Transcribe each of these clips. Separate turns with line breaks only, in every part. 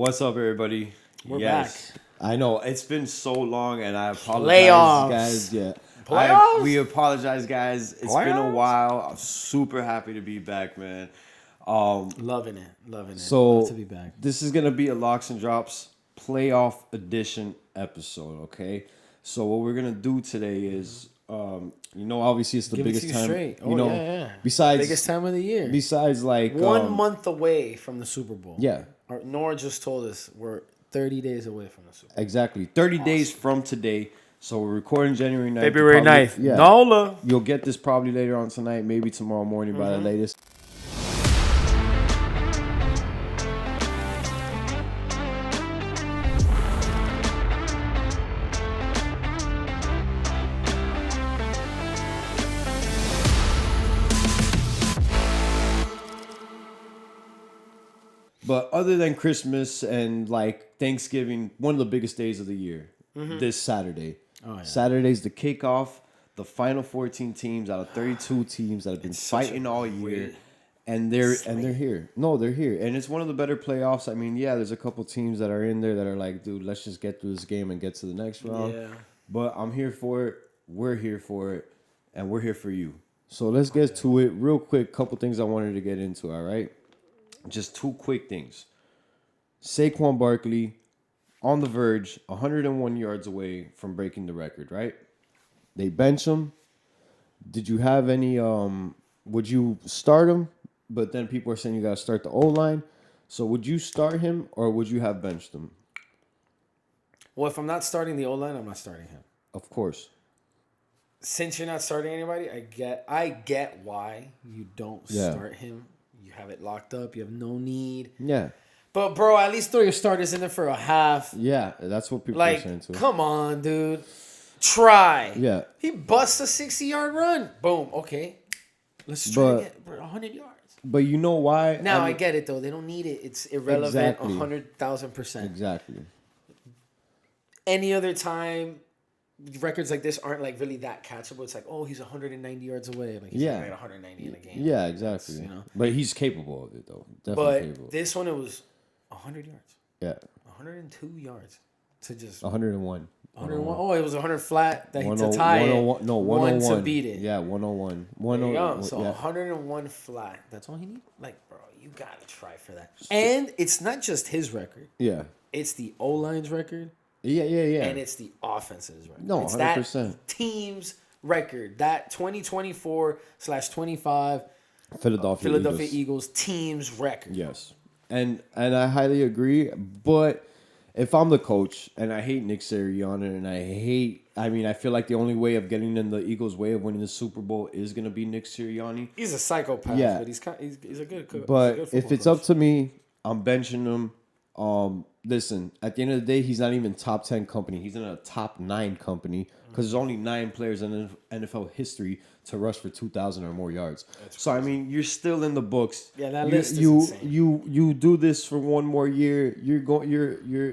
What's up, everybody?
We're back.
I know it's been so long, and I apologize,
Playoffs.
guys. Yeah,
Playoffs?
we apologize, guys. It's been a while. I'm super happy to be back, man.
Loving it.
So
Love to be back.
this is gonna be a Locks and Drops playoff edition episode. Okay, so what we're gonna do today is, obviously it's the
Give it
biggest
to you
time.
straight. Oh, yeah.
Besides
Biggest time of the year.
Besides, like
1 month away from the Super Bowl.
Yeah.
Nora just told us we're 30 days away from the Super Bowl.
Exactly. 30 days from today. So we're recording January 9th.
February 9th.
Yeah.
NOLA.
You'll get this probably later on tonight, maybe tomorrow morning by the latest. But other than Christmas and like Thanksgiving, one of the biggest days of the year, this Saturday.
Oh, yeah.
Saturday's the kickoff. The final 14 teams out of 32 teams that have been fighting all year, and they're here. No, they're here, and it's one of the better playoffs. I mean, yeah, there's a couple teams that are in there that are like, dude, let's just get through this game and get to the next round.
Yeah.
But I'm here for it. We're here for it, and we're here for you. So let's get to it real quick. Couple things I wanted to get into. All right. Just two quick things. Saquon Barkley, on the verge, 101 yards away from breaking the record, right? They bench him. Did you have any, would you start him? But then people are saying you got to start the O-line. So would you start him or would you have benched him?
Well, if I'm not starting the O-line, I'm not starting him.
Of course.
Since you're not starting anybody, I get why you don't start him. You have it locked up. You have no need.
Yeah.
But, bro, at least throw your starters in there for a half.
Yeah, that's what people are saying too.
Come on, dude. Try.
Yeah.
He busts a 60-yard run. Boom. Okay. Let's try again. 100 yards.
But you know why?
Now, I get it, though. They don't need it. It's irrelevant.
Exactly.
100,000%.
Exactly.
Any other time, records like this aren't like really that catchable. It's like, oh, he's 190 yards away. Like, he's not gonna get 190 in a game.
Yeah, exactly. But he's capable of it, though. Definitely capable.
This one, it was 100 yards.
Yeah.
102 yards to just
101.
101. Oh, it was 100 flat to
oh
tie it.
101. No, 101.
One to beat it.
Yeah, 101.
There you go. So 101 flat. That's all he needs. Like, bro, you gotta try for that. And it's not just his record.
Yeah.
It's the O-line's record.
Yeah.
And it's the offense's record.
No,
it's
100%.
That team's record. That 2024/25 Philadelphia Eagles team's record.
Yes. And I highly agree. But if I'm the coach, and I hate Nick Sirianni, and I feel like the only way of getting in the Eagles' way of winning the Super Bowl is going to be Nick Sirianni.
He's a psychopath, but he's a good coach.
But if it's up to me, I'm benching him. Listen, at the end of the day, he's not even top 10 company. He's in a top 9 company because there's only 9 players in NFL history to rush for 2,000 or more yards. So I mean, you're still in the books.
Yeah, that list is insane.
You do this for one more year.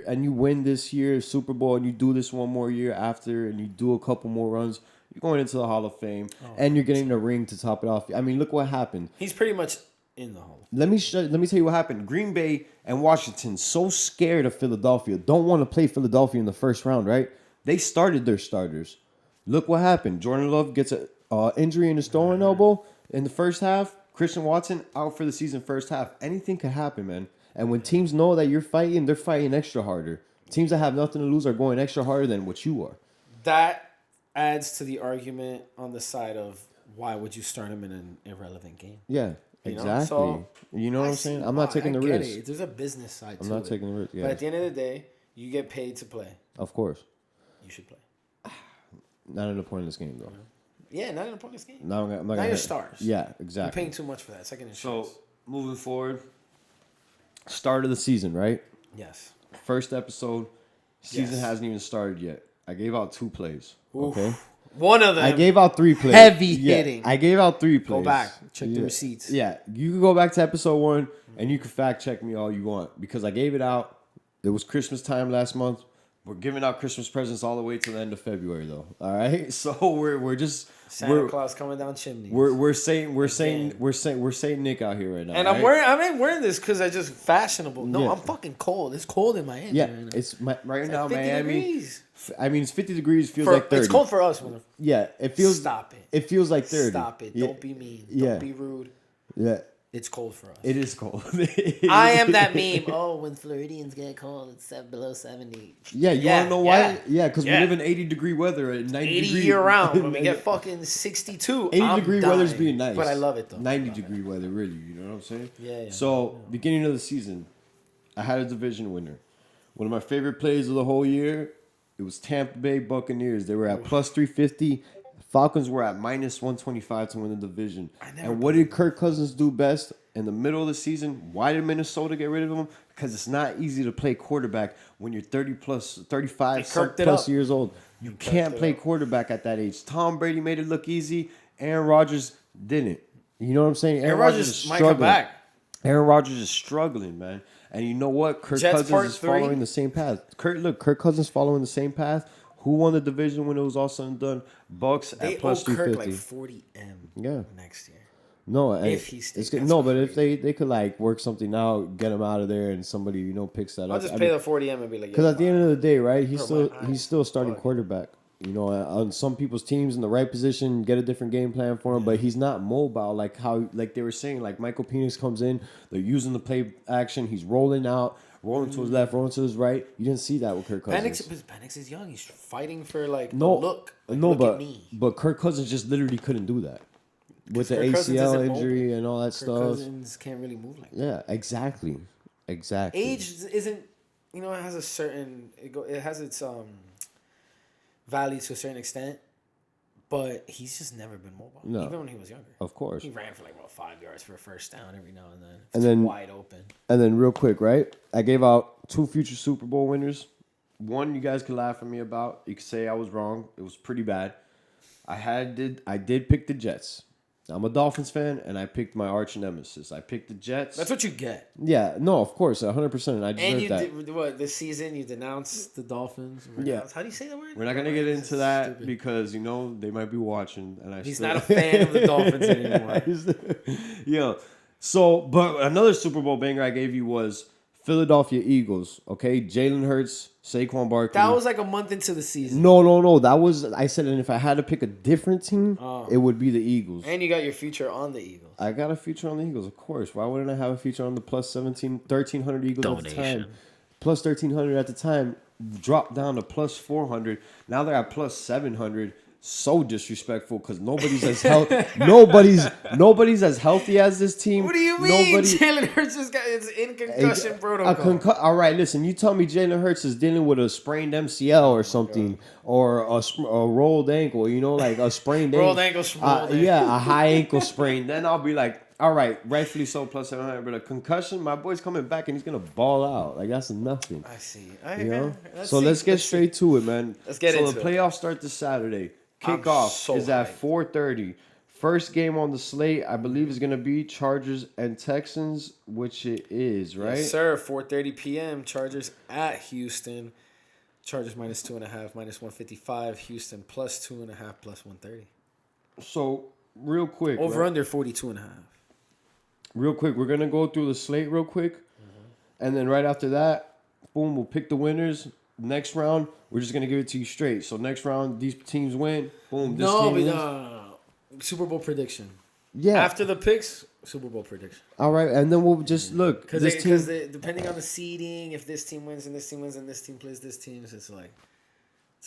And you win this year Super Bowl, and you do this one more year after, and you do a couple more runs. You're going into the Hall of Fame, and you're getting the ring to top it off. I mean, look what happened.
He's pretty much in the Hall.
Let me tell you what happened. Green Bay and Washington, so scared of Philadelphia, don't want to play Philadelphia in the first round, right? They started their starters. Look what happened. Jordan Love gets a injury in his throwing elbow in the first half. Christian Watson out for the season first half. Anything could happen, man. And when teams know that you're fighting, they're fighting extra harder. Teams that have nothing to lose are going extra harder than what you are.
That adds to the argument on the side of why would you start him in an irrelevant game?
Yeah. Exactly. You know what I'm saying? I'm not taking the risk.
There's a business side to it.
I'm not taking the risk. Yeah.
But at the end of the day, you get paid to play.
Of course.
You should play.
Not in a pointless game, though.
Yeah, not in a pointless game.
I'm not
your stars.
Yeah, exactly.
You're paying too much for that. Second insurance.
So, moving forward, start of the season, right?
Yes.
First episode, season hasn't even started yet. I gave out 2 plays.
Oof.
Okay.
One of them.
I gave out 3 plays.
Heavy hitting.
I gave out 3 plays.
Go back. Check the receipts.
Yeah. You can go back to episode 1 and you can fact check me all you want because I gave it out. It was Christmas time last month. We're giving out Christmas presents all the way to the end of February, though. All right. So we're just
Santa Claus coming down chimneys.
We're saying Nick out here right now.
And
right?
I ain't wearing this because it's just fashionable. No,
Yeah.
I'm fucking cold. It's cold in Miami.
Yeah,
right now.
it's right now,
like 50
Miami.
degrees.
I mean, it's 50 degrees. Feels like 30.
It's cold for us.
Yeah, it feels.
Stop it.
It feels like 30.
Stop it.
Yeah.
Don't be mean.
Yeah.
Don't be rude.
Yeah.
It's cold for us.
It is cold.
I am that meme. Oh, when Floridians get cold, it's below 70.
Yeah, you want to know why? Yeah, because we live in 80-degree weather at 90
80
degree
year round. When we get fucking 62.
80-degree weather's being nice.
But I love it, though.
90-degree weather, really. You know what I'm saying?
Yeah.
So, beginning of the season, I had a division winner. One of my favorite plays of the whole year, it was Tampa Bay Buccaneers. They were at plus 350. Falcons were at minus 125 to win the division. And what did Kirk Cousins do best in the middle of the season? Why did Minnesota get rid of him? Because it's not easy to play quarterback when you're 35 plus years old. You can't play quarterback at that age. Tom Brady made it look easy. Aaron Rodgers didn't. You know what I'm saying?
Aaron Rodgers might come back.
Aaron Rodgers is struggling, man. And you know what? Kirk Cousins is following the same path. Kirk Cousins following the same path. Who won the division when it was all said and done? Bucks at plus 350.
Kirk like 40 M next year.
No,
if he stays,
but if they could like work something out, get him out of there, and somebody picks that up.
I'll just pay the 40 M and be like,
because at the end of the day, right? He's still starting quarterback. You know, on some people's teams in the right position, get a different game plan for him, but he's not mobile like they were saying. Like Michael Penix comes in, they're using the play action, he's rolling out. Rolling to his left, rolling to his right. You didn't see that with Kirk Cousins.
Penix is young. He's fighting for look.
But Kirk Cousins just literally couldn't do that with the
Kirk
ACL injury and all that
Kirk
stuff.
Cousins can't really move like that.
Yeah, exactly.
Age isn't, it has a certain it has its value to a certain extent. But he's just never been mobile, even when he was younger.
Of course.
He ran for 5 yards for a first down every now and then.
And then
wide open. And
then real quick, right? I gave out 2 future Super Bowl winners. One you guys could laugh at me about. You could say I was wrong. It was pretty bad. I did pick the Jets. I'm a Dolphins fan, and I picked my arch nemesis. I picked the Jets.
That's what you get.
Yeah, no, of course, 100%. I deserve that.
This season you denounced the Dolphins?
Yeah.
How do you say the word?
We're not gonna get into that because they might be watching, and
he's not a fan of the Dolphins anymore.
But another Super Bowl banger I gave you was Philadelphia Eagles. Okay, Jalen Hurts, Saquon Barkley.
That was like a month into the season.
No. That was, I said, and if I had to pick a different team, it would be the Eagles.
And you got your future on the Eagles.
I got a future on the Eagles, of course. Why wouldn't I have a future on the plus 1,300 Eagles at the time? Plus 1,300 at the time, dropped down to plus 400. Now they're at plus 700. So disrespectful because nobody's as nobody's as healthy as this team.
What do you mean? Jalen Hurts is in concussion protocol.
All right, listen. You tell me Jalen Hurts is dealing with a sprained MCL or something, or a rolled ankle. Like a sprained
rolled ankle.
Yeah, a high ankle sprain. Then I'll be like, all right, rightfully so, plus 700. But a concussion, my boy's coming back and he's gonna ball out. Like that's nothing.
I see.
Let's get straight to it, man.
Let's get into it.
So the playoffs start this Saturday. Kickoff is at 4:30. First game on the slate, I believe, is going to be Chargers and Texans, which it is, right?
Yes, sir. 4:30 p.m. Chargers at Houston. Chargers minus 2.5, minus 155. Houston plus 2.5, plus 130.
So, real quick.
Over under 42.5.
Real quick, we're going to go through the slate real quick. Mm-hmm. And then right after that, boom, we'll pick the winners. Next round, we're just going to give it to you straight. So next round, these teams win. Boom.
No. Super Bowl prediction.
Yeah.
After the picks, Super Bowl prediction.
All right. And then we'll just look.
Because depending on the seeding, if this team wins and this team wins and this team plays this team, so it's like...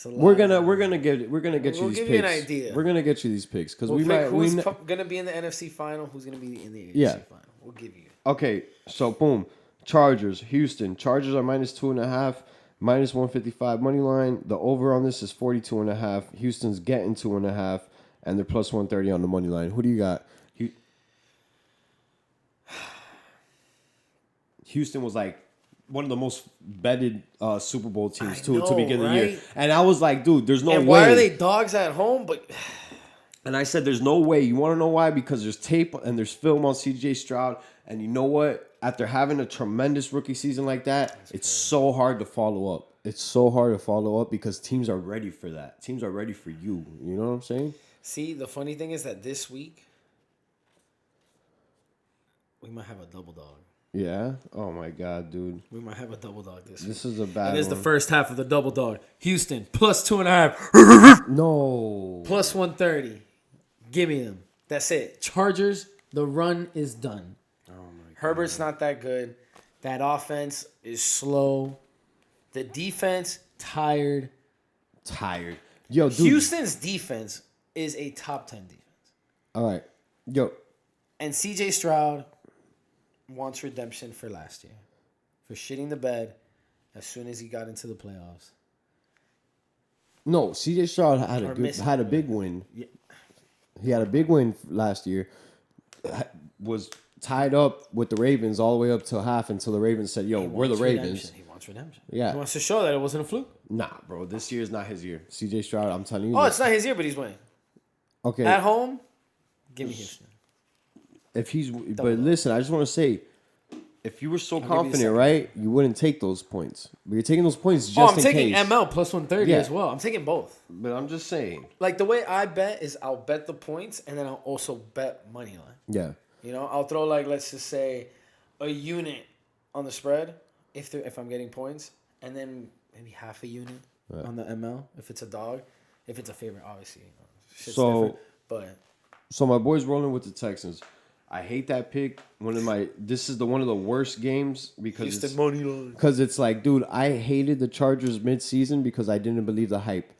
We're gonna get you these picks.
We'll give you an idea.
We're gonna get you these picks because
who's gonna be in the NFC final, who's gonna be in the AFC final. We'll give you.
Okay, so boom, Chargers, Houston. Chargers are minus 2.5, minus 155 money line. The over on this is 42.5. Houston's getting 2.5, and they're plus 130 on the money line. Who do you got? Houston was like one of the most betted Super Bowl teams to begin the year. And I was like, dude, there's no way.
And why are they dogs at home?
And I said, there's no way. You want to know why? Because there's tape and there's film on CJ Stroud. And you know what? After having a tremendous rookie season like that, it's so hard to follow up. It's so hard to follow up because teams are ready for that. Teams are ready for you. You know what I'm saying?
See, the funny thing is that this week we might have a double dog.
Yeah. Oh my God, dude.
We might have a double dog this week.
This is a bad
And this is
one.
the first half of the double dog. Houston plus 2.5.
No.
Plus 130. Give me them. That's it. Chargers, the run is done.
Oh my God.
Herbert's not that good. That offense is slow. The defense, tired.
Yo, dude.
Houston's defense is a top 10 defense.
All right. Yo.
And CJ Stroud wants redemption for last year. For shitting the bed as soon as he got into the playoffs.
No, CJ Stroud had a big win. Yeah. He had a big win last year. Was tied up with the Ravens all the way up till half until the Ravens said, "Yo, we're the Ravens."
He wants redemption.
Yeah.
He wants to show that it wasn't a fluke.
Nah, bro. This year is not his year. CJ Stroud, I'm telling you.
Oh, it's not his year, but he's winning.
Okay.
At home, give me Houston.
But listen, I just want to say, if you were so confident, right, you wouldn't take those points. But you're taking those points just in case.
I'm taking ML plus 130 as well. I'm taking both.
But I'm just saying.
Like, the way I bet is I'll bet the points, and then I'll also bet money line.
Yeah.
You know, I'll throw, like, let's just say, a unit on the spread if I'm getting points, and then maybe half a unit on the ML if it's a dog. If it's a favorite, obviously. You know, shit's different. But
so my boy's rolling with the Texans. I hate that pick. This is one of the worst games because it's like, dude, I hated the Chargers midseason because I didn't believe the hype.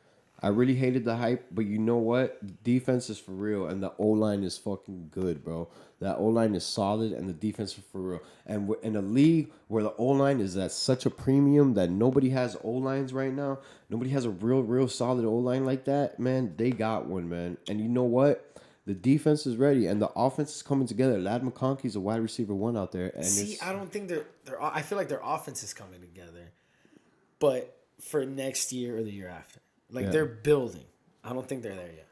I really hated the hype, but you know what? The defense is for real, and the O-line is fucking good, bro. That O-line is solid, and the defense is for real. And we're in a league where the O-line is at such a premium that nobody has O-lines right now. Nobody has a real solid O-line like that, man. They got one, man. And you know what? The defense is ready, and the offense is coming together. Ladd McConkey's a wide receiver 1 out there. And
I don't think I feel like their offense is coming together, but for next year or the year after. Like, they're building. I don't think they're there yet.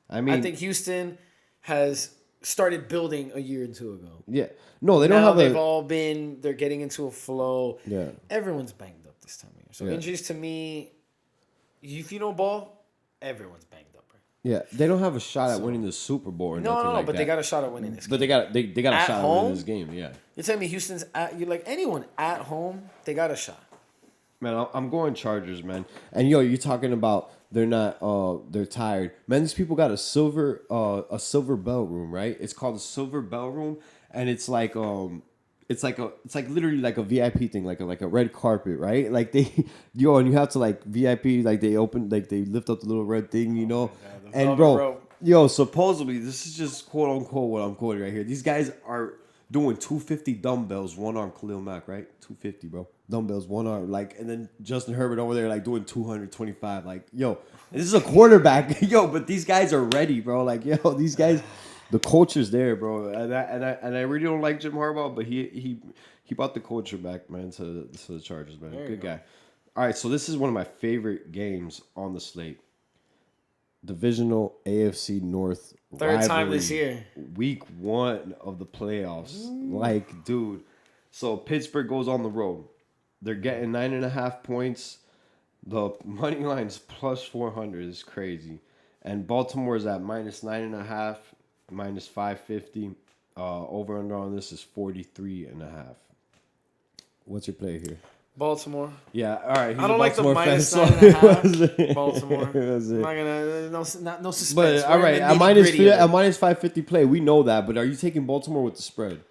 I think Houston has started building a year or two ago.
Yeah. No, they don't have
they're getting into a flow.
Yeah.
Everyone's banged up this time of year. So injuries to me, if you know ball, everyone's banged up.
Yeah, they don't have a shot at winning the Super Bowl or nothing like that.
But they got a shot at winning this game.
But they got a shot at winning this game, yeah.
You're telling me Houston's anyone at home, they got a shot.
Man, I'm going Chargers, man. And yo, you're talking about they're tired. Man, these people got a silver bell room, right? It's called the Silver Bell Room, and it's like it's like literally like a VIP thing, like a red carpet, right? Like and you have to like VIP, like they lift up the little red thing, you know. And bro, supposedly this is just quote unquote what I'm quoting right here. These guys are doing 250 dumbbells, one arm Khalil Mack, right? 250, bro. Dumbbells, one arm, like, and then Justin Herbert over there like doing 225. Like, yo, this is a quarterback, but these guys are ready, bro. Like, these guys. The culture's there, bro, and I really don't like Jim Harbaugh, but he brought the culture back, man, to the Chargers, man. Good guy. All right, so this is one of my favorite games on the slate. Divisional AFC North
third time this year.
Week 1 of the playoffs. Like, dude. So Pittsburgh goes on the road. They're getting 9.5 points. The money line's plus 400. It's crazy. And Baltimore's at minus 9.5. Minus 550. Over under on this is 43.5. What's your play here?
Baltimore.
Yeah, all right.
I don't like the minus 9.5. Baltimore. I'm not gonna no suspense.
But all right, a minus 550 play. We know that, but are you taking Baltimore with the spread?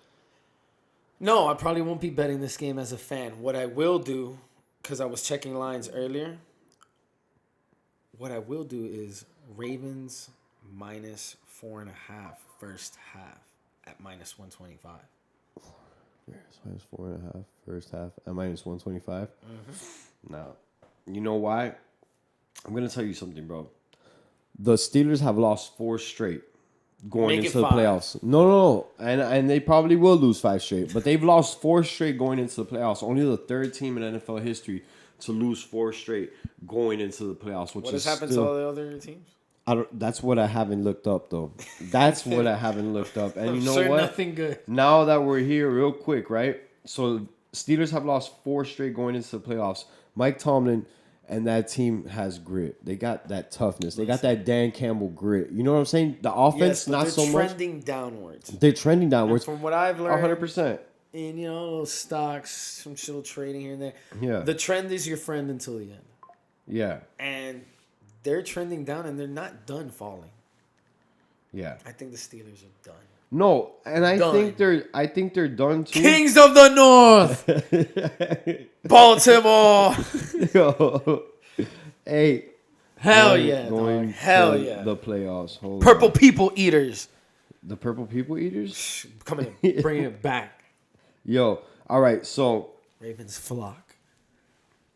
No, I probably won't be betting this game as a fan. What I will do, because I was checking lines earlier. What I will do is Ravens minus 4.5 first half at minus 125.
Minus 4.5 first half at minus 125. Now, you know why? I'm gonna tell you something, bro. The Steelers have lost 4 straight going into the playoffs. No, and they probably will lose 5 straight, but they've lost 4 straight going into the playoffs. Only the 3rd team in NFL history to lose 4 straight going into the playoffs. What has happened to all the other teams? That's what I haven't looked up, though. That's what I haven't looked up. And you know what?
Nothing good.
Now that we're here, real quick, right? So Steelers have lost 4 straight going into the playoffs. Mike Tomlin And that team has grit. They got that toughness. They got that Dan Campbell grit. You know what I'm saying? The offense, not so much.
They're trending downwards.
They're trending downwards.
And from what I've learned,
100%.
in little stocks, some little trading here and there.
Yeah.
The trend is your friend until the end.
Yeah.
And they're trending down, and they're not done falling.
Yeah.
I think the Steelers are done.
No, and I think they're done too.
Kings of the North, Baltimore.
Yo. Hey.
Hell yeah,
going
dog. Hell
to
yeah.
The playoffs. Hold
Purple
on.
People Eaters.
The Purple People Eaters?
Coming in, bringing it back.
Yo. All right. So.
Ravens flock.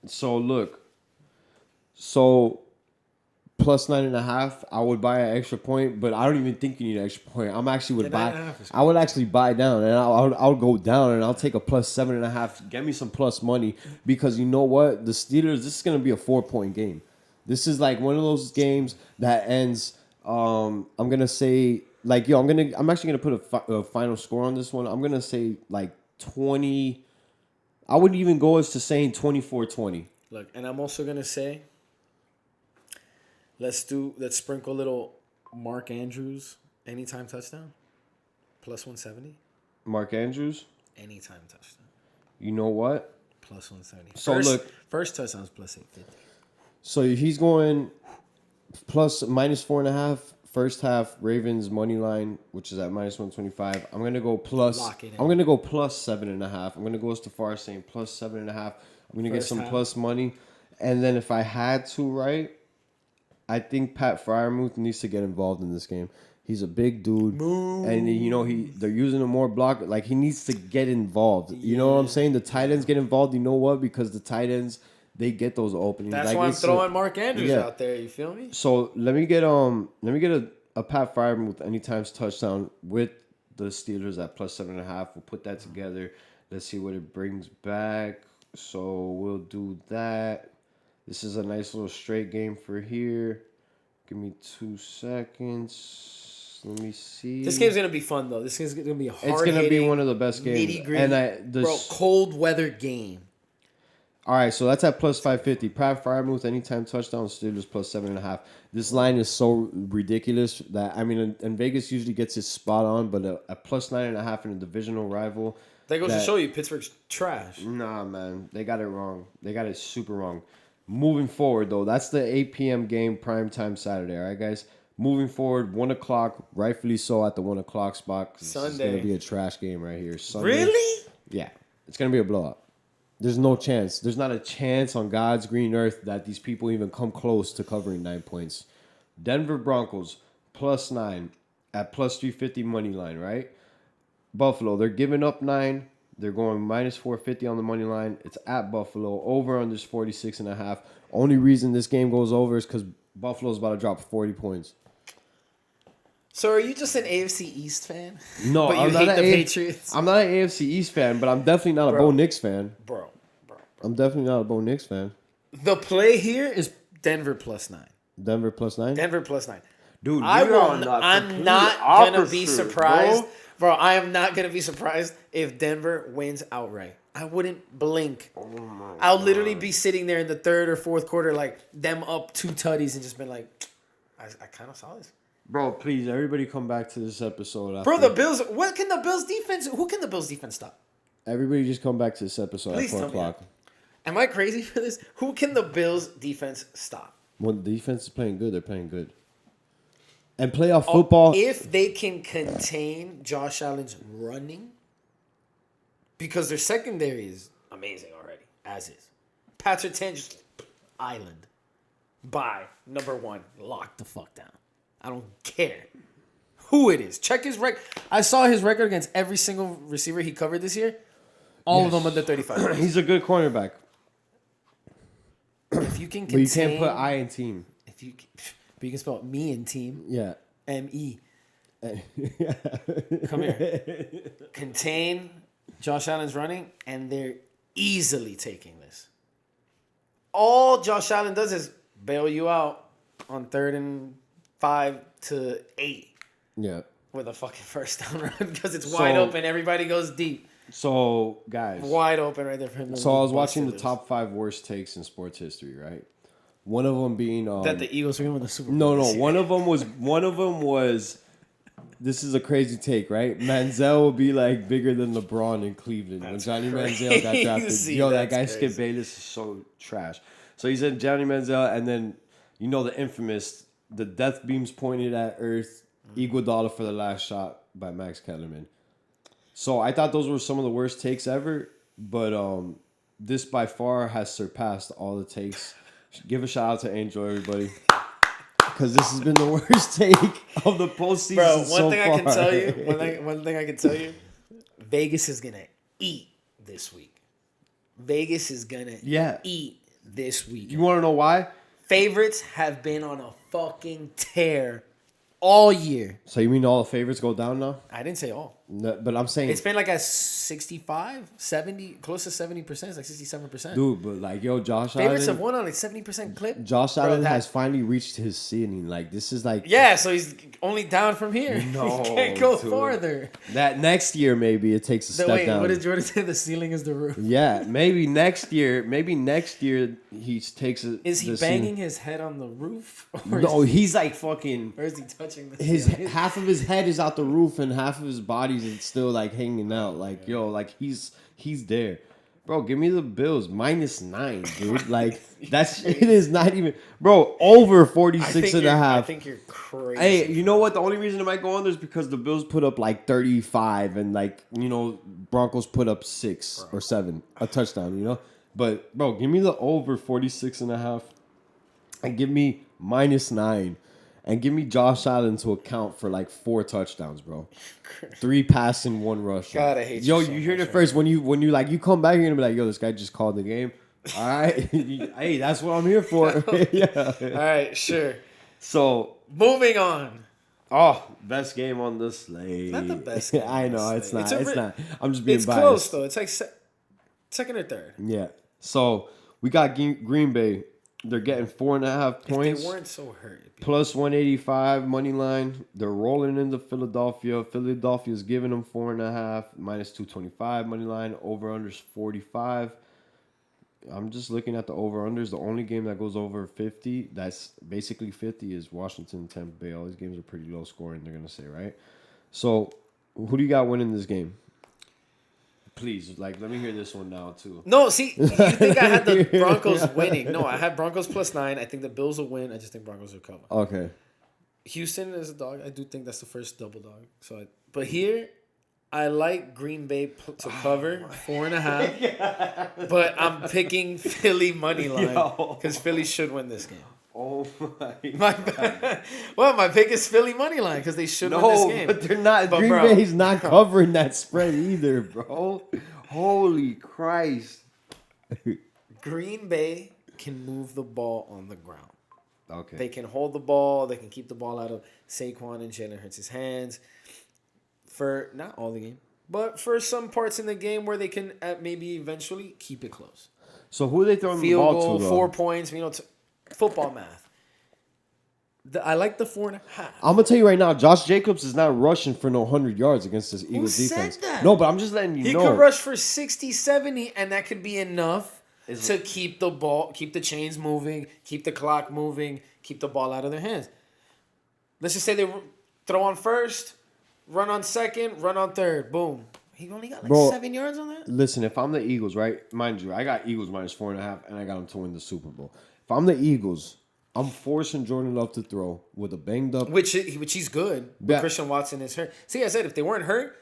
So look. So. Plus 9.5, I would buy an extra point, but I don't even think you need an extra point. I would actually buy down, and I'll go down, and I'll take a plus 7.5. Get me some plus money, because you know what, the Steelers. This is gonna be a 4-point game. This is like one of those games that ends. I'm gonna say like I'm actually gonna put a final score on this one. I'm gonna say like 20. I wouldn't even go as to saying 24-20.
Look, and I'm also gonna say. Let's sprinkle a little Mark Andrews anytime touchdown. Plus 170.
Mark Andrews?
Anytime touchdown.
You know what?
Plus 170.
So
first touchdown's plus 850.
So he's going plus minus 4.5. First half Ravens money line, which is at minus 125. I'm gonna go plus. I'm gonna go plus 7.5. I'm gonna go as far as saying plus 7.5. I'm gonna get some plus money, and then if I had to, right. I think Pat Freiermuth needs to get involved in this game. He's a big dude, and they're using him more block. Like he needs to get involved. You know what I'm saying? The tight ends get involved. You know what? Because the tight ends they get those openings.
That's why I'm throwing Mark Andrews out there. You feel me?
So let me get a Pat Freiermuth anytime touchdown with the Steelers at plus 7.5. We'll put that together. Let's see what it brings back. So we'll do that. This is a nice little straight game for here. Give me 2 seconds. Let me see.
This game's gonna be fun though. This game's gonna be a hard.
It's gonna be one of the best games.
Bro, cold weather game.
All right, so that's at plus 550. Pat Freiermuth anytime touchdown. Steelers plus 7.5. This line is so ridiculous that and Vegas usually gets it spot on, but a plus 9.5 in a divisional rival.
That goes to show you Pittsburgh's trash.
Nah, man, they got it wrong. They got it super wrong. Moving forward, though, that's the 8 p.m. game, primetime Saturday, all right, guys? Moving forward, 1 o'clock, rightfully so at the 1 o'clock spot. Sunday. It's going to be a trash game right here. Sunday.
Really?
Yeah. It's going to be a blowout. There's no chance. There's not a chance on God's green earth that these people even come close to covering 9 points. Denver Broncos, plus 9 at plus 350 money line, right? Buffalo, they're giving up 9. They're going minus 450 on the money line. It's at Buffalo. Over under 46.5. Only reason this game goes over is because Buffalo's about to drop 40 points.
So are you just an AFC East fan?
No,
but you hate the Patriots?
I'm not an AFC East fan, but I'm definitely not a Bo Nix fan.
Bro.
I'm definitely not a Bo Nix fan.
The play here is Denver plus 9.
Denver plus 9?
Denver plus 9.
Dude,
I'm not going to be surprised. Bro, I am not going to be surprised if Denver wins outright. I wouldn't blink. I'll literally be sitting there in the third or fourth quarter, like, them up 2 tutties and just been like, I kind of saw this.
Bro, please, everybody come back to this episode.
Bro, the Bills, who can the Bills defense stop?
Everybody just come back to this episode
Please
at 4 o'clock.
Am I crazy for this? Who can the Bills defense stop?
When the defense is playing good, they're playing good. And playoff football.
If they can contain Josh Allen's running, because their secondary is amazing already, as is. Pat Surtain just island. Bye. Number 1. Lock the fuck down. I don't care who it is. Check his record. I saw his record against every single receiver he covered this year. All of them under 35.
He's a good cornerback.
If you can contain,
but you can't put I in team.
But you can spell me in team.
Yeah.
M-E. Come here. Contain Josh Allen's running, and they're easily taking this. All Josh Allen does is bail you out on 3rd and 5 to 8.
Yeah.
With a fucking first down run because it's wide open. Everybody goes deep.
So, guys.
Wide open right there for him.
So, I was watching the top 5 worst takes in sports history, right? One of them being
that the Eagles are going to win the Super Bowl.
no,
this year.
one of them was. This is a crazy take, right? Manziel will be like bigger than LeBron in Cleveland when Johnny Manziel got drafted. Yo, that guy Skip Bayless is so trash. So he said Johnny Manziel, and then you know the infamous, the death beams pointed at Earth, Iguodala for the last shot by Max Kellerman. So I thought those were some of the worst takes ever, but this by far has surpassed all the takes. Give a shout out to Angel, everybody. Because this has been the worst take of the postseason.
Bro,
one
thing I can tell you, Vegas is gonna eat this week. Vegas is gonna eat this week.
You want to know why?
Favorites have been on a fucking tear all year.
So you mean all the favorites go down now?
I didn't say all.
No, but I'm saying
It's been like a 65, 70, close to 70%. It's like 67%.
dude, but like yo, Josh
Favorites
Allen,
have won on like 70% clip.
Josh Allen has finally reached his ceiling. Like this is like
Yeah, so he's only down from here.
No,
he can't go
dude.
farther.
that next year maybe it takes a step down.
What did Jordan say? The ceiling is the roof.
Yeah, maybe next year he takes it.
Is he banging his head on the roof?
No, he's like fucking.
Or is he touching the
His
ceiling?
half of his head is out the roof and half of his body's still like hanging out. Like yo, like he's there, bro. Give me the Bills -9, dude. Like that shit is not even, bro. Over 46 and a half.
I think you're crazy.
Hey, you know what? The only reason it might go under is because the Bills put up like 35 and like Broncos put up 6 or 7 a touchdown. But bro, give me the over 46 and a half, and give me -9. And give me Josh Allen to account for like 4 touchdowns, bro. 3 passing, 1 rush.
God, I hate you
Yo,
so
you heard
much,
it first when you come back, you're gonna be like, yo, this guy just called the game. All right, hey, that's what I'm here for. Yeah.
All right, sure.
So
moving on.
Oh, best game on the slate.
Not the best game
I
on the
know
slate.
it's not.
It's
It's not. I'm just being
It's
biased.
close though. It's like second or third.
Yeah. So we got Green Bay. They're getting 4.5 points.
If they weren't so hurt.
Plus 185 money line. They're rolling into Philadelphia. Philadelphia's giving them 4.5. Minus 225 money line. Over unders 45. I'm just looking at the over unders. The only game that goes over 50, that's basically 50, is Washington and Tampa Bay. All these games are pretty low scoring, they're gonna say, right? So who do you got winning this game? Please, let me hear this one now too.
No, see, you think I had the Broncos winning. No, I had Broncos +9. I think the Bills will win. I just think Broncos will cover.
Okay.
Houston is a dog. I do think that's the first double dog. But here, I like Green Bay to cover 4.5. But I'm picking Philly money line because Philly should win this game.
Oh my God.
My pick is Philly money line because they should win this game.
But they're not. Green Bay's not covering that spread either, bro. Holy Christ.
Green Bay can move the ball on the ground.
Okay.
They can hold the ball. They can keep the ball out of Saquon and Jalen Hurts' hands for not all the game, but for some parts in the game where they can maybe eventually keep it close.
So who are they throwing
Field
the ball
goal,
to, though?
4 points, football math. I like the 4.5.
I'm gonna tell you right now, Josh Jacobs is not rushing for no 100 yards against this Eagles defense.
Said that?
No, but I'm just letting you know.
He could rush for 60, 70, and that could be enough to keep the ball, keep the chains moving, keep the clock moving, keep the ball out of their hands. Let's just say they throw on first, run on second, run on third. Boom. He only got 7 yards on that?
Listen, if I'm the Eagles, right? Mind you, I got Eagles -4.5, and I got them to win the Super Bowl. If I'm the Eagles, I'm forcing Jordan Love to throw with a banged up.
Which he's good. But
Yeah.
Christian Watson is hurt. See, I said if they weren't hurt,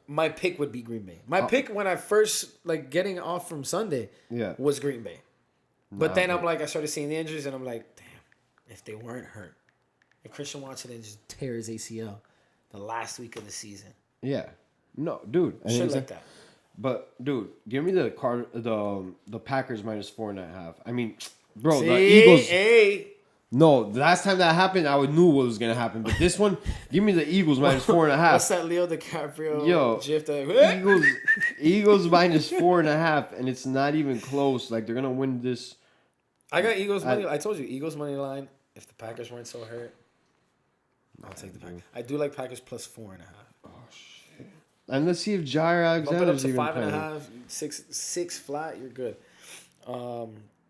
my pick would be Green Bay. My pick when I first getting off from Sunday was Green Bay. But then I started seeing the injuries and I'm like, damn, if they weren't hurt. And Christian Watson didn't just tear his ACL the last week of the season.
Yeah. No, dude.
Shit like that.
But dude, give me the Packers -4.5. I mean, bro,
See,
the Eagles.
Hey.
No, the last time that happened, I knew what was gonna happen. But this one, give me the Eagles -4.5.
What's that Leo DiCaprio gif?
Eagles -4.5, and it's not even close. Like they're gonna win this.
I got Eagles money. I told you Eagles money line. If the Packers weren't so hurt, I'll take the Packers. I do like Packers +4.5.
Oh shit! And let's see if Jair
Bump it up
Alexander's
to
even
5.5, 6 flat. You're good.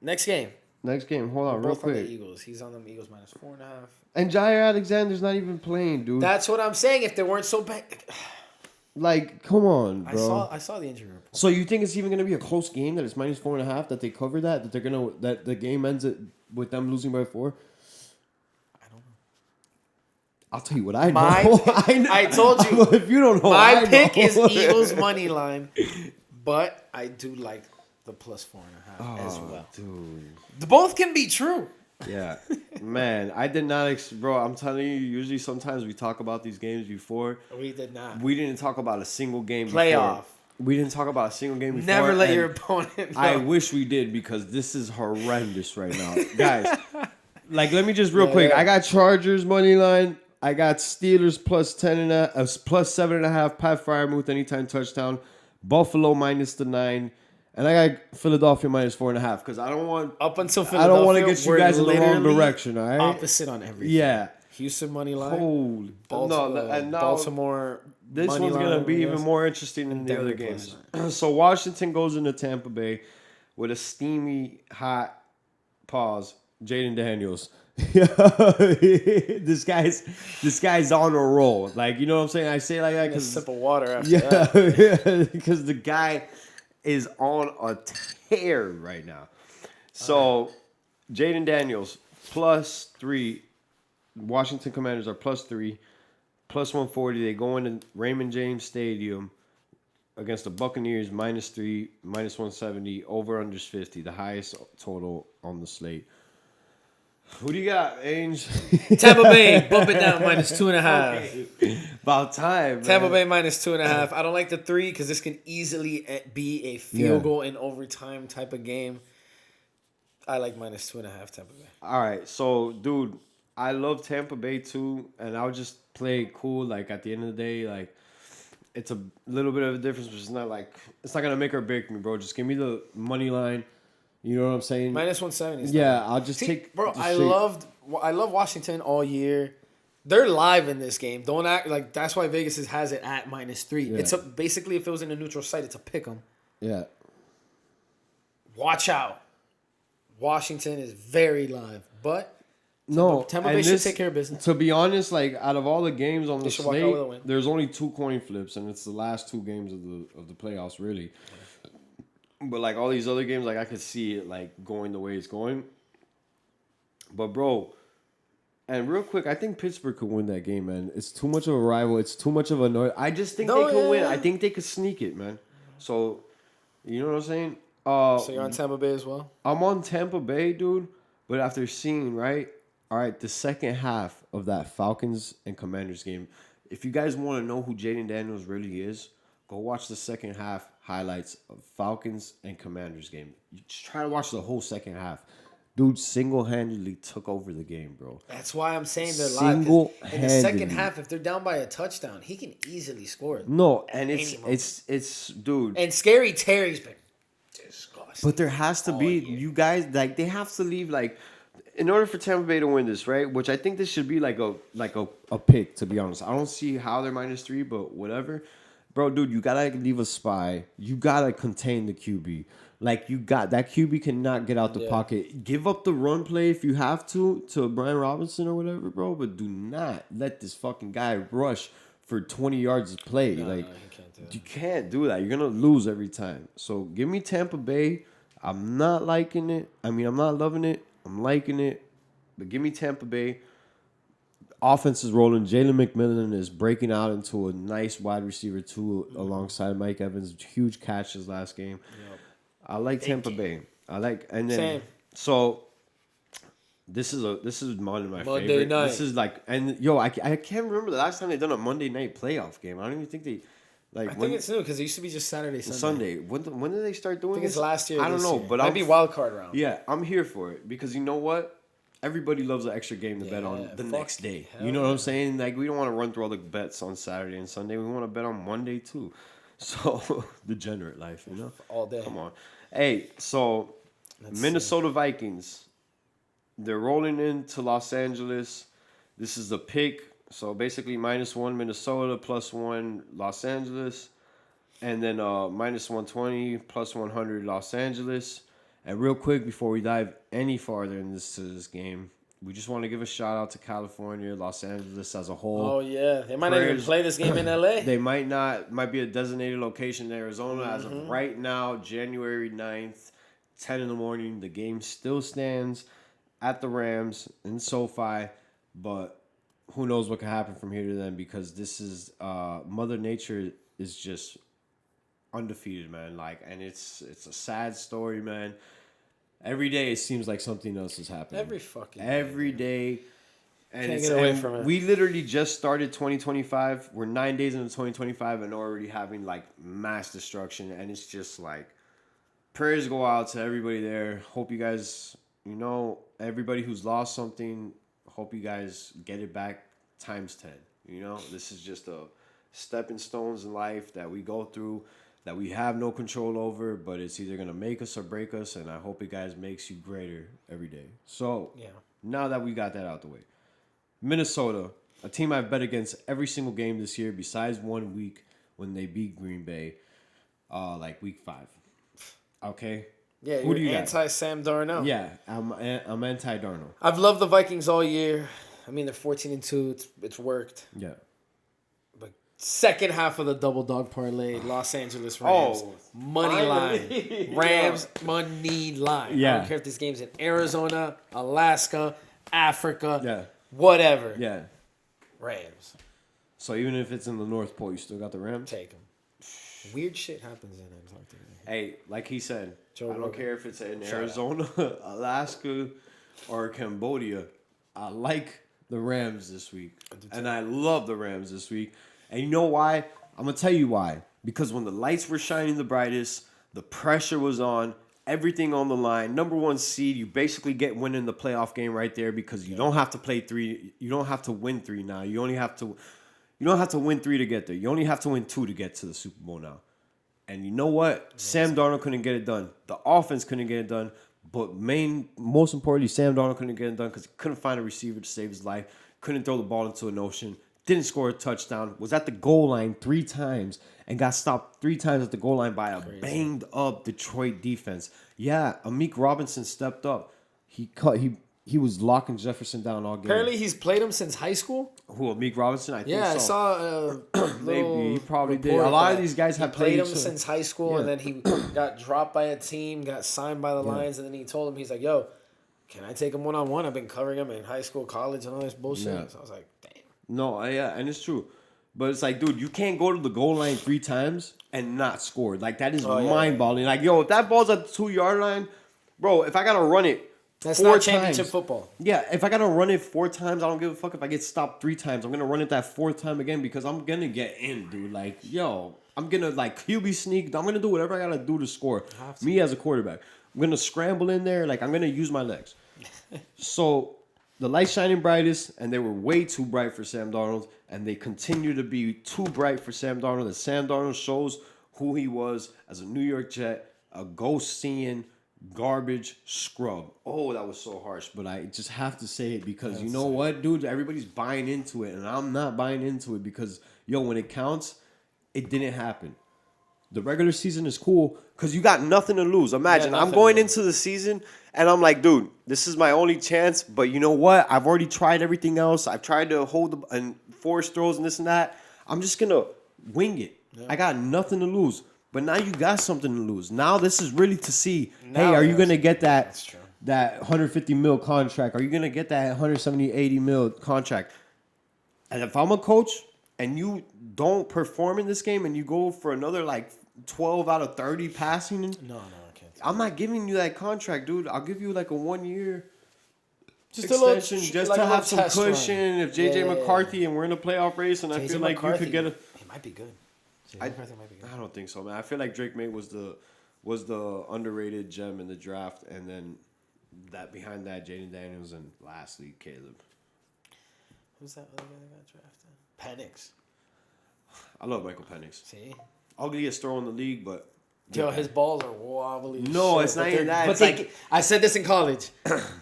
Next game.
Next game. Hold on, real
Both on the
quick.
Eagles. He's on them Eagles -4.5.
And Jair Alexander's not even playing, dude.
That's what I'm saying. If they weren't so bad,
Like, come on, bro.
I saw the injury report.
So you think it's even gonna be a close game? That it's -4.5? That they cover that they're gonna that the game ends it with them losing by 4?
I don't know.
I'll tell you what I know.
I told you.
If you don't know,
My
I
pick
know.
is Eagles money line, but I do like the +4.5 as well.
Dude.
Both can be true.
Yeah, man, I did not, bro. I'm telling you. Usually, sometimes we talk about these games before.
We did not.
We didn't talk about a single game.
Playoff.
Before. We didn't talk about a single game before.
Never let your opponent know.
I wish we did because this is horrendous right now, guys. Like, let me just real quick.
Yeah.
I got Chargers money line. I got Steelers ++7.5. Pat Fryermuth anytime touchdown. Buffalo -9. And I got Philadelphia -4.5 because I don't want
Up until
I
Philadelphia,
don't want to get you
we're
guys in the wrong
literally
direction. All right.
Opposite on everything.
Yeah.
Houston money line.
Holy. And now
Baltimore.
this
money
one's gonna
line,
be
I
even
guess.
more interesting than the
Denver
other games. So Washington goes into Tampa Bay with a steamy, hot pause. Jaden Daniels. this guy's on a roll. Like, you know what I'm saying? I say it like that
A
because
sip of water after that.
yeah, because the guy is on a tear right now. So Jaden Daniels +3. Washington Commanders are +3, +140. They go into Raymond James Stadium against the Buccaneers -3, -170. Over unders 50, the highest total on the slate. Who do you got, Ainge?
Tampa Bay, bump it down -2.5.
Okay. About time, man.
Tampa Bay -2.5. I don't like the 3 because this can easily be a field goal in overtime type of game. I like -2.5 Tampa Bay.
All right, so, dude, I love Tampa Bay too, and I'll just play it cool. Like, at the end of the day, like, it's a little bit of a difference, but it's not gonna make or break me, bro. Just give me the money line. You know what I'm saying?
-170.
Yeah, I'll just take.
Bro,
just
I love Washington all year. They're live in this game. Don't act like that's why Vegas has it at -3.
Yeah.
It's basically if it was in a neutral site, it's a pick 'em.
Yeah.
Watch out. Washington is very live, but
No,
Tampa Bay should take care of business.
To be honest, like, out of all the games on the
should walk out with a
slate,
win.
there's only 2 coin flips, and it's the last 2 games of the playoffs, really. But like all these other games, like I could see it like going the way it's going. But bro, and real quick, I think Pittsburgh could win that game, man. It's too much of a rival. It's too much of a noise. I just think they could win. I think they could sneak it, man. So, you know what I'm saying?
So you're on Tampa Bay as well?
I'm on Tampa Bay, dude. But after seeing, right? All right, the second half of that Falcons and Commanders game, if you guys want to know who Jaden Daniels really is, go watch the second half highlights of Falcons and Commanders game. You just try to watch the whole second half. Dude single-handedly took over the game, bro.
That's why I'm saying they're live. In the second
Single-handedly.
half, if they're down by a touchdown, he can easily score.
No, and it's dude.
And Scary Terry's been disgusting.
But there has to be you guys like they have to leave like in order for Tampa Bay to win this, right? Which I think this should be like a pick, to be honest. I don't see how they're -3, but whatever. Bro, dude, you gotta leave a spy. You gotta contain the QB. Like, you got that QB cannot get out the pocket. Give up the run play if you have to Brian Robinson or whatever, bro. But do not let this fucking guy rush for 20 yards of play.
No,
like,
he can't do that.
you can't do that. You're gonna lose every time. So give me Tampa Bay. I'm not liking it. I mean, I'm not loving it. I'm liking it. But give me Tampa Bay. Offense is rolling. Jalen McMillan is breaking out into a nice wide receiver too, alongside Mike Evans. Huge catches last game. Yep. I like Tampa Bay. I like, and then
Same.
So this is one of my
Monday
favorite.
night.
This is like, and yo, I can't remember the last time they done a Monday night playoff game. I don't even think they like.
I think it's new because it used to be just Saturday, Sunday.
When did they start doing
I think
this?
it's last year.
I don't know,
year.
but
maybe wild card round.
Yeah, I'm here for it because you know what? Everybody loves an extra game to bet on the next day. You know what I'm saying? Like, we don't want to run through all the bets on Saturday and Sunday. We want to bet on Monday too. So, degenerate life, you know?
All day.
Come on. Hey, so Minnesota Vikings, they're rolling into Los Angeles. This is the pick. So, basically, -1 Minnesota, +1 Los Angeles. And then -120, +100 Los Angeles. And real quick, before we dive any farther into this game, we just want to give a shout out to California, Los Angeles as a whole.
Oh yeah, they might not even play this game in LA.
They might not. Might be a designated location in Arizona as of right now, January 9th, 10 in the morning. The game still stands at the Rams in SoFi, but who knows what can happen from here to then, because this is Mother Nature is just undefeated, man. Like, and it's a sad story, man. Every day it seems like something else is happening. Every day. And
Can't
it's
get away from it.
We literally just started 2025. We're 9 days into 2025 and already having like mass destruction. And it's just like, prayers go out to everybody there. Hope you guys, everybody who's lost something, hope you guys get it back times 10. This is just a stepping stones in life that we go through, that we have no control over, but it's either going to make us or break us, and I hope it, guys, makes you greater every day. So, now that we got that out the way, Minnesota, a team I've bet against every single game this year besides 1 week when they beat Green Bay, like week 5. Okay?
Yeah,
Who do you
anti-Sam Darnold.
Yeah, I'm anti-Darnold.
I've loved the Vikings all year. I mean, they're 14-2. It's worked.
Yeah.
Second half of the double dog parlay, Los Angeles Rams. Money line. Rams, money line.
Yeah.
I don't care if this game's in Arizona, Alaska, Africa, whatever.
Yeah.
Rams.
So even if it's in the North Pole, you still got the Rams?
Take them. Weird shit happens in Antarctica.
Hey, like he said,
Joe
I don't
Rogan.
care if it's in Arizona, Alaska, or Cambodia. I like the Rams this week. And I love the Rams this week. And you know why? I'm going to tell you why. Because when the lights were shining the brightest, the pressure was on, everything on the line. Number 1 seed, you basically get winning the playoff game right there, because you don't have to play 3. You don't have to win 3 now. You don't have to win 3 to get there. You only have to win 2 to get to the Super Bowl now. And you know what? Sam Darnold couldn't get it done. The offense couldn't get it done. But most importantly, Sam Darnold couldn't get it done because he couldn't find a receiver to save his life. Couldn't throw the ball into an ocean. Didn't score a touchdown. Was at the goal line 3 times and got stopped 3 times at the goal line by a banged up Detroit defense. Yeah, Amik Robinson stepped up. He was locking Jefferson down all game.
Apparently, he's played him since high school.
Who, Amik Robinson? I think so.
Yeah, I saw
Maybe he probably did. A lot of these guys have
played him
too.
since high school, and then he got dropped by a team, got signed by the Lions, and then he told him, he's like, "Yo, can I take him one-on-one? I've been covering him in high school, college, and all this bullshit."
Yeah.
So I was like, "Damn."
No, yeah, and it's true. But it's like, dude, you can't go to the goal line 3 times and not score. Like, that is mind-boggling. Like, yo, if that ball's at the 2-yard line, bro, if I got to run it
That's
4
not championship
times,
football.
Yeah, if I got to run it 4 times, I don't give a fuck if I get stopped 3 times. I'm going to run it that 4th time again because I'm going to get in, dude. Like, yo, I'm going to, like, QB sneak. I'm going to do whatever I got to do to score. Me as a quarterback. I'm going to scramble in there. Like, I'm going to use my legs. So, the light shining brightest, and they were way too bright for Sam Darnold, and they continue to be too bright for Sam Darnold. And Sam Darnold shows who he was as a New York Jet, a ghost-seeing, garbage scrub. Oh, that was so harsh, but I just have to say it because you know what, dude? Everybody's buying into it, and I'm not buying into it because, yo, when it counts, it didn't happen. The regular season is cool because you got nothing to lose. Imagine, I'm going into the season, and I'm like, dude, this is my only chance, but you know what? I've already tried everything else. I've tried to hold and force throws and this and that. I'm just going to wing it. Yeah. I got nothing to lose. But now you got something to lose. Now this is really to see, hey, are you going to get that 150 mil contract? Are you going to get that 170, 80 mil contract? And if I'm a coach and you don't perform in this game and you go for another like 12 out of 30 passing,
no, I can't.
I'm not giving you that contract, dude. I'll give you like a 1-year
just
extension
just
like
to have
some cushion. If JJ McCarthy and we're in a playoff race, and I feel like you could get a.
He might be good.
I don't think so, man. I feel like Drake May was the underrated gem in the draft, and then that behind that, Jaden Daniels, and lastly Caleb.
Who's that other guy that got drafted? Penix.
I love Michael Penix.
See,
ugliest throw in the league, but
yo, his balls are wobbly.
No, it's not even that.
But like, I said this in college.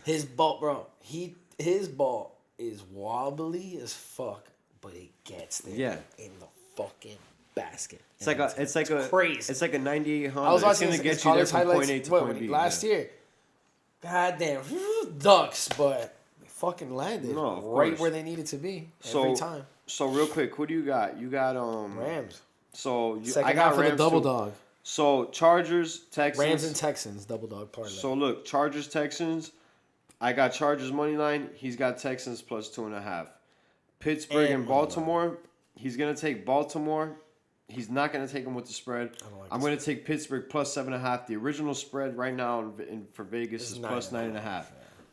His ball, bro. His ball is wobbly as fuck, but it gets there.
Yeah.
In the fucking basket.
It's like a
crazy.
It's like a 98 Honda.
I was watching
it's gonna
his
get you there
college
from
highlights
point A to point B.
last year. Goddamn, Ducks, but they fucking landed right
course.
where they needed to be every time.
So real quick, who do you got? You got
Rams.
So
Second
I got
half
Rams
of the double
too.
dog.
So Chargers, Texans.
Rams and Texans double dog parlay.
So look, Chargers, Texans. I got Chargers money line. He's got Texans plus 2.5. Pittsburgh and Baltimore. He's gonna take Baltimore. He's not gonna take them with the spread. I'm gonna take Pittsburgh plus 7.5. The original spread right now for Vegas is plus 9.5. Yeah.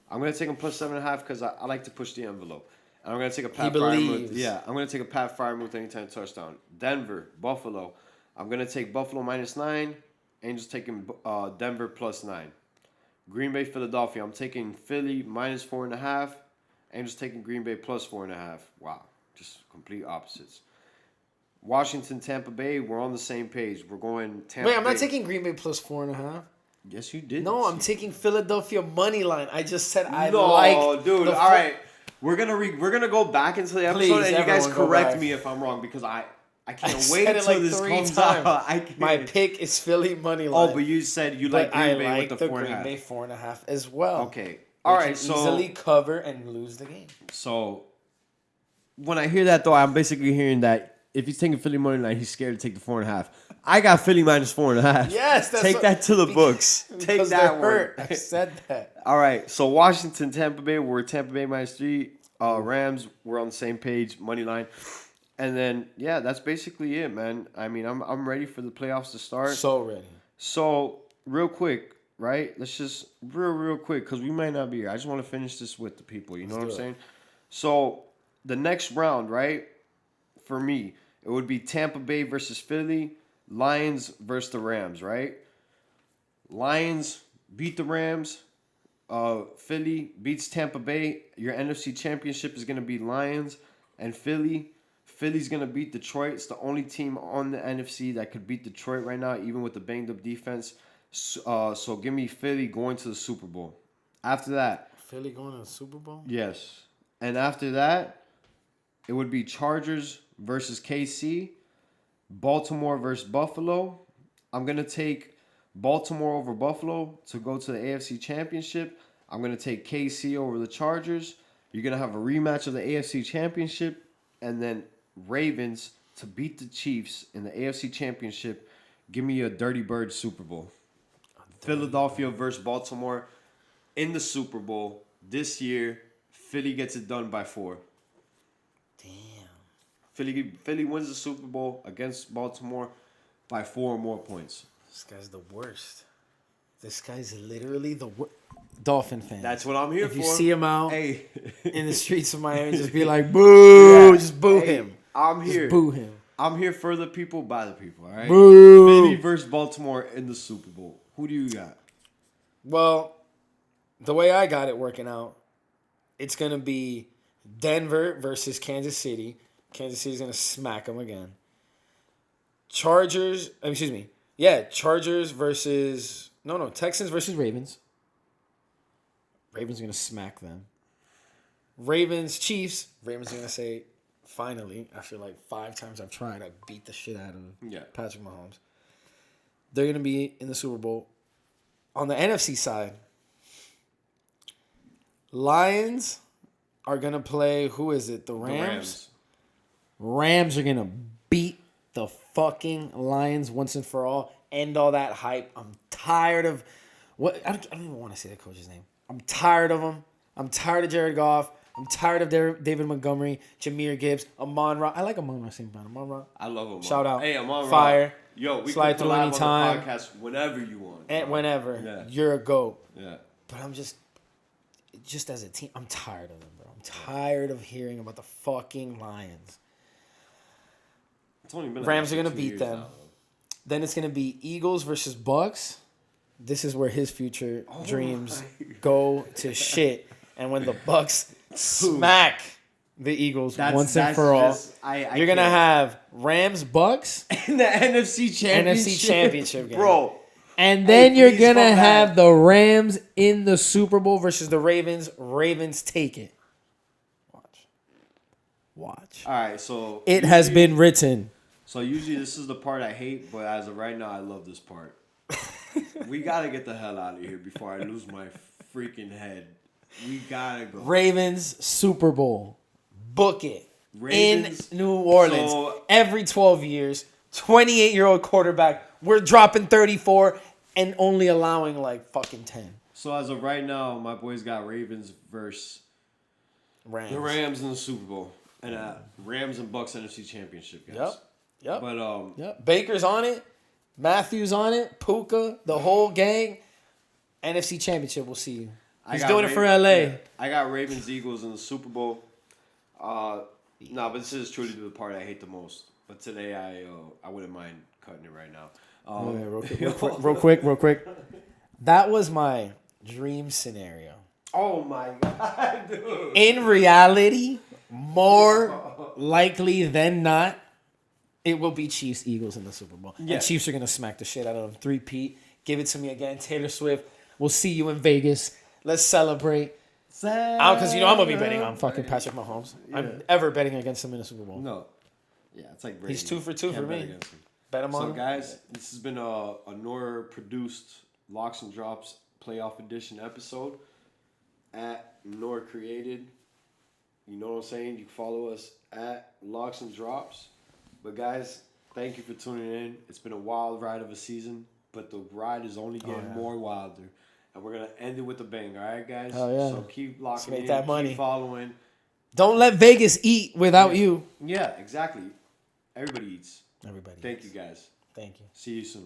I'm gonna take him plus 7.5 because I like to push the envelope. And I'm gonna take a Pat Fryermuth. Yeah, I'm gonna take a Pat Fryermuth anytime touchdown. Denver, Buffalo. I'm gonna take Buffalo minus 9. Angels taking Denver plus 9. Green Bay, Philadelphia. I'm taking Philly minus 4.5. Angels taking Green Bay plus 4.5. Wow, just complete opposites. Washington, Tampa Bay. We're on the same page. We're going Tampa Bay.
Wait, I'm not taking Green Bay plus 4.5.
Yes, you did.
No, I'm taking Philadelphia money line. I just said I
no,
like.
Dude. All right, we're gonna go back into the episode.
Please,
and you guys correct
back.
me if I'm wrong because I can't
I
wait
said
until
it like
this
3
comes
times.
out. I can't.
My pick is Philly money line.
Oh, but you said you like Green Bay with the 4.5.
Green Bay 4.5 as well.
Okay. All right. So
easily cover and lose the game.
So when I hear that though, I'm basically hearing that if he's taking Philly money line, he's scared to take the 4.5. I got Philly minus 4.5.
Yes, that's
take that to the books. Take that one.
I said that.
All right. So Washington, Tampa Bay. We're Tampa Bay minus 3. Rams. We're on the same page. Money line. And then yeah, that's basically it, man. I mean, I'm ready for the playoffs to start.
So ready.
So real quick, right? Let's just real quick because we might not be here. I just want to finish this with the people. You know what I'm saying? So the next round, right? For me, it would be Tampa Bay versus Philly, Lions versus the Rams, right? Lions beat the Rams. Philly beats Tampa Bay. Your NFC Championship is going to be Lions and Philly. Philly's going to beat Detroit. It's the only team on the NFC that could beat Detroit right now, even with the banged-up defense. So give me Philly going to the Super Bowl. After that...
Philly going to the Super Bowl?
Yes. And after that, it would be Chargers versus KC, Baltimore versus Buffalo. I'm going to take Baltimore over Buffalo to go to the AFC Championship. I'm going to take KC over the Chargers. You're going to have a rematch of the AFC Championship. And then Ravens to beat the Chiefs in the AFC Championship. Give me a Dirty Bird Super Bowl. Philadelphia versus Baltimore in the Super Bowl this year. Philly gets it done by 4. Philly wins the Super Bowl against Baltimore by 4 or more points.
This guy's the worst. This guy's literally the worst. Dolphin fan.
That's what I'm here for.
If you see him out
in
the streets of Miami, just be like, boo. Yeah. Just boo him.
I'm here.
Just boo him.
I'm here for the people, by the people, all right?
Boo.
Philly versus Baltimore in the Super Bowl. Who do you got?
Well, the way I got it working out, it's going to be Denver versus Kansas City. Kansas City's going to smack them again. Texans versus Ravens. Ravens are going to smack them. Ravens, Chiefs. Ravens are going to say, finally, after like 5 times I've tried, I beat the shit out of Patrick Mahomes. They're going to be in the Super Bowl. On the NFC side, Lions are going to play, who is it? The Rams? Rams are going to beat the fucking Lions once and for all. End all that hype. I'm tired of... I don't even want to say the coach's name. I'm tired of him. I'm tired of Jared Goff. I'm tired of David Montgomery, Jahmyr Gibbs, Amon-Ra. I like Amon-Ra St. Brown. Amon-Ra.
I love Amon.
Shout out.
Hey, Amon-Ra.
Fire.
Yo, we
slide
can
through
collab
anytime.
on the podcast whenever you want.
And whenever. Yeah. You're a GOAT.
Yeah.
But I'm just as a team, I'm tired of them, bro. I'm tired of hearing about the fucking Lions.
It's only been
Rams are going to beat them. Now. Then it's going to be Eagles versus Bucks. This is where his future dreams go to shit. And when the Bucks smack the Eagles once and for all, you're going to have Rams, Bucks
in the NFC
Championship game.
Bro.
And then you're going to have the Rams in the Super Bowl versus the Ravens. Ravens take it. Watch.
All right, so...
It has been written.
So usually this is the part I hate, but as of right now, I love this part. We gotta get the hell out of here before I lose my freaking head. We gotta go.
Ravens Super Bowl. Book it.
Ravens,
in New Orleans.
so-
every 12 years. 28-year-old quarterback. We're dropping 34 and only allowing like fucking 10.
So as of right now, my boys got Ravens versus
Rams.
the Rams in the Super Bowl. And Rams and Bucks NFC Championship, guys.
Yep.
But
Yep. Baker's on it. Matthews on it. Puka. The whole gang. NFC Championship. We'll see you. He's doing it for LA.
Yeah, I got Ravens Eagles in the Super Bowl. But this is truly the part I hate the most. But today I wouldn't mind cutting it right now.
Real quick. That was my dream scenario.
Oh my god, dude.
In reality, more likely than not, it will be Chiefs Eagles in the Super Bowl.
Yeah.
And Chiefs are gonna smack the shit out of them. 3-peat. Give it to me again. Taylor Swift. We'll see you in Vegas. Let's celebrate. Because I'm gonna be betting on fucking Patrick Mahomes.
Yeah.
I'm ever betting against him in the Super Bowl.
No. Yeah, it's like Brady.
He's 2 for 2
Can't
for
bet
me.
against him.
Bet him on
So
him.
guys, this has been a Nora produced Locks and Drops playoff edition episode at Nora Created. You know what I'm saying? You can follow us at Locks and Drops. But guys, thank you for tuning in. It's been a wild ride of a season, but the ride is only getting more wilder. And we're gonna end it with a bang, all right, guys?
Oh, yeah.
So keep locking
make
in,
that money.
keep following.
Don't let Vegas eat without you.
Yeah, exactly. Everybody eats.
Everybody.
Thank you, guys.
Thank you.
See you soon.